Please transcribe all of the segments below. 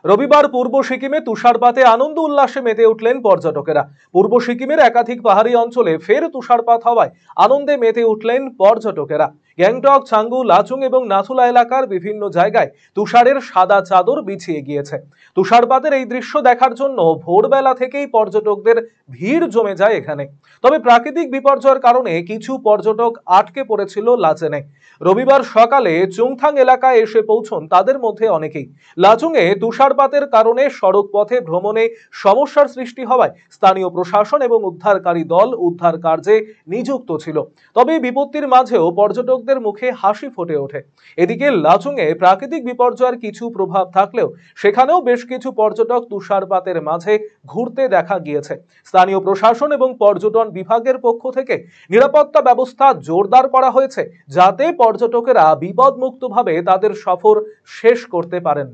রবিবার পূর্ব সিকিমে তুষারপাতে আনন্দ উল্লাসে মেতে উঠলেন পর্যটকেরা। পূর্ব সিকিমের একাধিক পাহাড়ি অঞ্চলে ফের তুষারপাত হওয়ায় আনন্দে মেতে উঠলেন পর্যটকেরা। গ্যাংটক, ছাঙ্গু, লাচুং এবং নাথুলা এলাকার বিভিন্ন জায়গায় তুষারের সাদা চাদর বিছিয়ে গিয়েছে। তুষারপাতের এই দৃশ্য দেখার জন্য ভোরবেলা থেকেই পর্যটকদের ভিড় জমে যায় এখানে। তবে প্রাকৃতিক বিপর্যয়ের কারণে কিছু পর্যটক আটকে পড়েছিল লাচেনে। রবিবার সকালে চুংথাং এলাকায় এসে পৌঁছন তাদের মধ্যে অনেকেই। লাচুংয়ে তুষারপাতের কারণে সড়ক পথে ভ্রমণে সমস্যার সৃষ্টি হওয়ায় স্থানীয় প্রশাসন এবং উদ্ধারকারী দল উদ্ধার কার্যে নিযুক্ত ছিল। তবে বিপত্তির মাঝেও পর্যটকদের মুখে হাসি ফুটে ওঠে। এদিকে লাচুংয়ে প্রাকৃতিক বিপর্যয়ের কিছু প্রভাব থাকলেও সেখানেও বেশ কিছু পর্যটক তুষারপাতের মাঝে ঘুরতে দেখা গিয়েছে। স্থানীয় প্রশাসন এবং পর্যটন বিভাগের পক্ষ থেকে নিরাপত্তা ব্যবস্থা জোরদার করা হয়েছে, যাতে পর্যটকেরা বিপদমুক্তভাবে তাদের সফর শেষ করতে পারেন।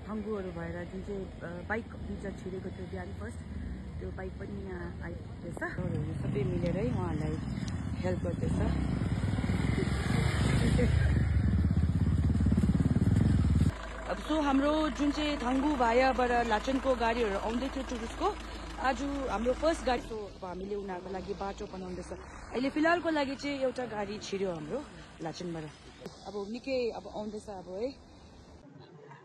थङ्गुहरू भएर जुन चाहिँ बाइक दुईवटा छिरेको थियो बिहान फर्स्ट, त्यो बाइक पनि यहाँ आइपुग्दैछ। सबै मिलेरै उहाँहरूलाई हेल्प गर्दैछ। अब सो हाम्रो जुन चाहिँ थङ्गु भायाबाट लाचनको गाडीहरू आउँदै थियो टुरिस्टको, आज हाम्रो फर्स्ट गाडी सो अब हामीले उनीहरूको लागि बाटो बनाउँदैछ। अहिले फिलहालको लागि चाहिँ एउटा गाडी छिर्यो हाम्रो लाचनबाट। अब निकै अब आउँदैछ अब है।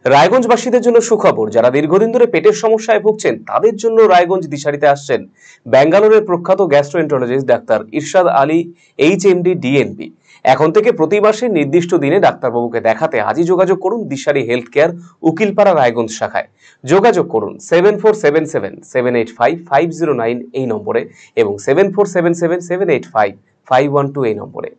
রায়গঞ্জবাসীদের জন্য সুখবর, যারা দীর্ঘদিন ধরে পেটের সমস্যায় ভুগছেন তাদের জন্য রায়গঞ্জ দিশারিতে আসছেন ব্যাঙ্গালোরের প্রখ্যাত গ্যাস্ট্রোএন্টারোলজিস্ট ডাক্তার ইরশাদ আলী, এইচএমডি, ডিএনবি। এখন থেকে প্রতি মাসে নির্দিষ্ট দিনে ডাক্তারবাবুকে দেখাতে আজই যোগাযোগ করুন দিশারি হেলথ কেয়ার, উকিলপাড়া, রায়গঞ্জ শাখায়। যোগাযোগ করুন 7477785509 এই নম্বরে এবং 7477785512 এই নম্বরে।